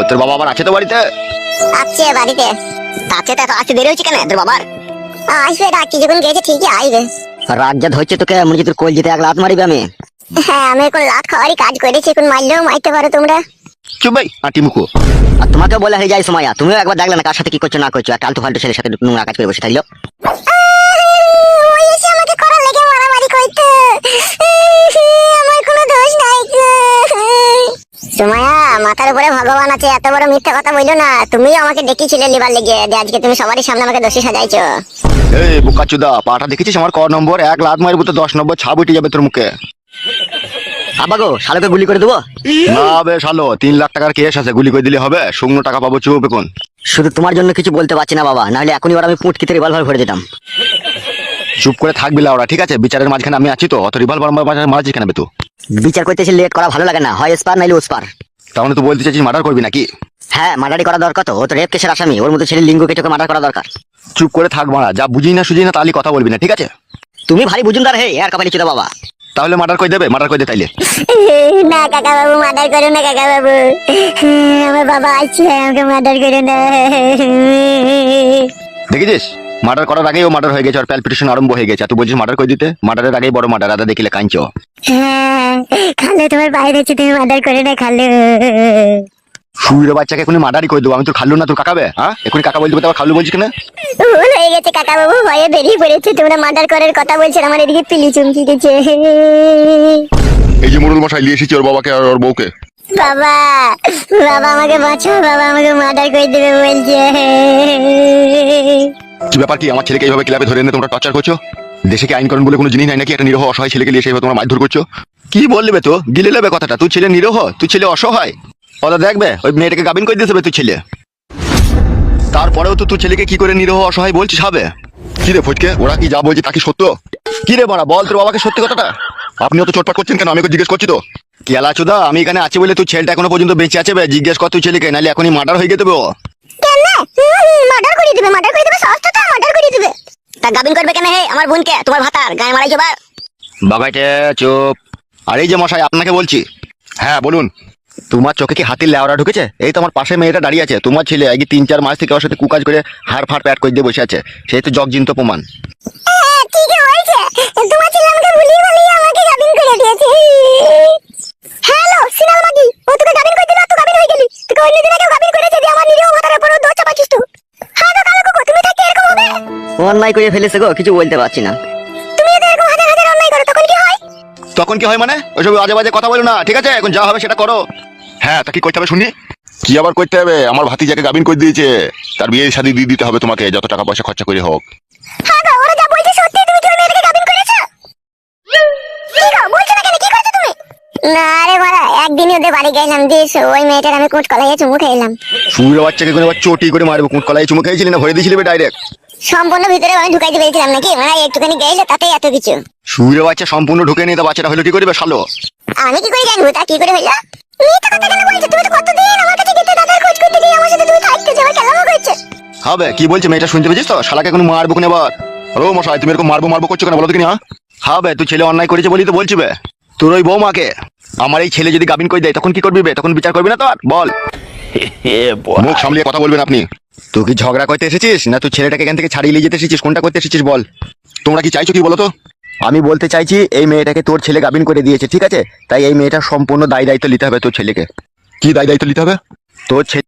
তোর বাবা আবার আছে তো বাড়িতে? আছে বাড়িতে। তাতে তো আসতে দেরি হচ্ছে কেন তোর বাবার? আসবে, ডাকি যখন গেছে ঠিকই আসবে। রাত যা ধরছে তোকে, মনে হচ্ছে তোর কোল যেতে এক লাত মারিবে আমি। হ্যাঁ, আমি এখন লাত খাওয়ারই কাজ করেছি, এখন মারলেও মারতে পারো তোমরা। চুপ ভাই আটি মুখো। আর তোমাকে বলে হয়ে যায় সময়া, তুমিও একবার দেখলে না কার সাথে কি করছো না করছো, একটা আলতু ফালতু ছেলের সাথে নোংরা কাজ করে বসে থাকলো। ওই এসে আমাকে করার লেগে মারামারি করতে, আমার কোনো দোষ নাই। সুমাইয়া, মাথার উপরে ভগবান আছে, এত বড় মিথ্যা কথা বললো না। তুমিও আমাকে ডেকেছিলে লিবার লেগে, আজকে তুমি সবারই সামনে আমাকে দোষী সাজাইছো। এই বোকাচুদা, পাটা দেখেছিস আমার ক নম্বর? এক লাত মারবো তো 10 নম্বর ছাপ উঠে যাবে তোর মুখে। আবাগো শালোকে গুলি করে দেবো? না বে শালো, 3 লাখ টাকার কেস আছে, গুলি করে দিলে হবে? শুকনো টাকা পাবো, চুপ এখন। শুধু তোমার জন্য কিছু বলতে পারছি না বাবা, নাহলে এখনই ওরা আমি পুঁটকিতে রিভলভার ভরে দিতাম। চুপ করে থাকবি ওরা, ঠিক আছে? বিচারের মাঝখানে আমি আছি তো, অত রিভলভার মারাছিস কেন বে তুই? বিচার করতেছি লেট করা ভালো লাগে না, হয় স্পার নাইলে ওস্পার। তাহলে তুই বলতে চাইছিস মার্ডার করবি নাকি? হ্যাঁ, মার্ডারই করা দরকার তো, ও তো রেপ কেসের আসামি, ওর মতো ছেলে লিঙ্গ কেটে মার্ডার করা দরকার। চুপ করে থাক মারা, যা বুঝি না সুঝি না তাহলে কথা বলবি না, ঠিক আছে? তুমি ভারী বুঝুনদার হে আর কপালি চুদা বাবা। তাহলে মার্ডার করে দেবে, মার্ডার করে দে তাইলে। না কাকা বাবু, মার্ডার করো না কাকা বাবু, আমার বাবা আছে, আমাকে মার্ডার করো না। দেখেছিস, মার্ডার করার আগেই ও মার্ডার হয়ে গেছে, আর প্যালপিটেশন আরম্ভ হয়ে গেছে। তুই বলছিস মার্ডার করে দিতে? মার্ডারের আগেই বড় মার্ডার, আদা দেখিলে কাঁদছো। হ্যাঁ, খালে তোমার বাইরে হচ্ছে, তুমি মার্ডার করে না খালে। শুইরে বাচ্চাকে এখনই মার্ডারই করে দেবো আমি। তোর খাল্লু না তোর কাকাবে? হ্যাঁ, এখনই কাকা বলতে আবার খাল্লু বলছিস কেন? ভুল হয়ে গেছে কাকা বাবু, ভয়ে বেরিয়ে পড়েছে। তোমরা মার্ডার করার কথা বলছো, আমার এদিকে পিলি চমকি গেছে। এই যে মোড়ল মশাই নিয়ে এসেছি ওর বাবাকে আর ওর বউকে। বাবা, বাবা আমাকে বাঁচাও, বাবা আমাকে মার্ডার করে দেবে বলছে। কি ব্যাপার কি? আমার ছেলেকে এইভাবে ক্লাবে ধরে এনে তোমরা টর্চার করছো? দেশে কি আইন কানুন বলে কোনো জিনিস নাই নাকি? একটা নিরহ অসহায় ছেলেকে নিয়ে এসে তোমরা মারধর করছো? কি বলবে তো? গিলে নেবে কথাটা। তুই ছেলে নিরহ, তুই ছেলে অসহায়। ওরা দেখবে ওই মেয়েটাকে গাবিন করে দিতে হবে তুই ছেলে। তারপরেও তো তুই ছেলেকে কি করে নিরহ অসহায় বলছিস হবে? কি রে ফটকে, ওরা কি যা বলছে তা কি সত্য? কি রে বাড়া, বল তোর বাবাকে সত্যি কথাটা। আপনিও তো চটপট করছেন কেন? আমি জিজ্ঞেস করছি তো। কেলা চোদা, আমি এখানে আছি বলে তুই ছেলেটা এখনো পর্যন্ত বেঁচে আছে বে? জিজ্ঞেস কর তুই ছেলেকে, নাহলে এখনই মার্ডার হয়ে যেতে ও। মার্ডার করে দিবে, মার্ডার করে দিবে, সস্তাটা মার্ডার করে দিবে। তা গাবিন করবে কেন হে আমার বোনকে? তোমার ভাতার গায়ে মারাই যাবে। বাগাইতে চুপ। আর এই যে মশাই, আপনাকে বলছি। হ্যাঁ বলুন। তোমার চোখে কি হাতির লেওড়া ঢুকেছে? এই তো আমার পাশে মেয়েটা দাঁড়িয়ে আছে, তোমার ছেলে আগে 3-4 মাস থেকে ওর সাথে কুকাজ করে হাড় ফাড় প্যাট করে দিয়ে বসে আছে। সেই তো জগজিন্ত প্রমাণ। ঠিকই হয়েছে, তোমার ছেলে আমাকে ভুলিয়ে ভালিয়ে আমাকে গাবিন করে দিয়েছে। হ্যালো সিনাল মাগি, ও তোকে গাবিন করে দিল, তুই গাবিন হয়ে গেলি। তোকে অন্য দিন কেউ গাবিন করেছে, দিয়ে আমার নিরীহ ভাতার উপর দোষ চাপাচ্ছিস তুই। হ্যাঁ তো কালো কুকুর, তুমি থাকতে এরকম হবে? অন্যায় করে ফেলেছে গো, কিছু বলতে পারছি না। তুমি যদি এরকম হাজার হাজার অন্যায় করো, তখন কি হয়? তখন কি হয় মানে? ওইসব আজে বাজে কথা বলো না, ঠিক আছে? এখন যা হবে সেটা করো। হ্যাঁ, তা কি করতে হবে শুনি? কি আবার করতে হবে? আমার ভাতিজাকে গাবিন করে দিয়েছে, তার বিয়ে শাদী দিয়ে দিতে হবে তোমাকে, যত টাকা পয়সা খরচা করে হোক। হ্যাঁ গো, ওরা যা বলছে সত্যি, তুমি কি ওই মেয়েটাকে গাবিন করেছো? কি গো, বলছো না কেন, কি করেছো তুমি? না রে বাড়া, একদিনই ওদের বাড়ি গেলাম, দিস ওই মেয়েটার আমি কুচ কলাইয়ে চুমু খেলাম। শুয়ে বাচ্চাকে কোনো চটি করে মারবো, কুট কলাই চুমু খেয়েছিলি না ভরে দিয়েছিলি ডাইরেক্ট? সম্পূর্ণ ভিতরে আমি ঢুকাইতে পেরেছিলাম নাকি? মানে একটুখানি গেলে তাতেই এত কিছু। শুয়ে বাচ্চা সম্পূর্ণ ঢুকে নিয়ে, তা বাচ্চাটা হলো কি করবে শালো? আমি কি করে জানবো তা কি করে হইলো? মিথ্যা কথা কেন বলছো? তুমি তো কতদিন আমার কাছে গেতে দাদার খোঁজ করতে গিয়ে আমার সাথে তুমি থাকতে যাবে, কেলামো করছো। হবে কি বলছে মেয়েটা, শুনতে পেয়েছিস তো? শালাকে কোনো মারবো কেন আবার? ও মশাই, তুমি এরকম মারবো মারবো করছো কেন বলো তো কিনা? হবে, তুই ছেলে অন্যায় করেছে বলি তো বলছি বে। তোর ওই বৌমাকে আমার এই ছেলে যদি গাবিন করে দেয় তখন কি করবি বে? তখন বিচার করবি না তো আর? বল। মুখ সামলিয়ে কথা বলবেন আপনি। তুই কি ঝগড়া করতে এসেছিস না তুই ছেলেটাকে এখান থেকে ছাড়িয়ে নিয়ে যেতে এসেছিস? কোনটা করতে এসেছিস বল? তোমরা কি চাইছো কি বলো তো? আমি বলতে চাইছি এই মেয়েটাকে তোর ছেলে গাবিন করে দিয়েছে, ঠিক আছে? তাই এই মেয়েটার সম্পূর্ণ দায় দায়িত্ব নিতে হবে তোর ছেলেকে। কি দায় দায়িত্ব নিতে হবে? তোর ছেলে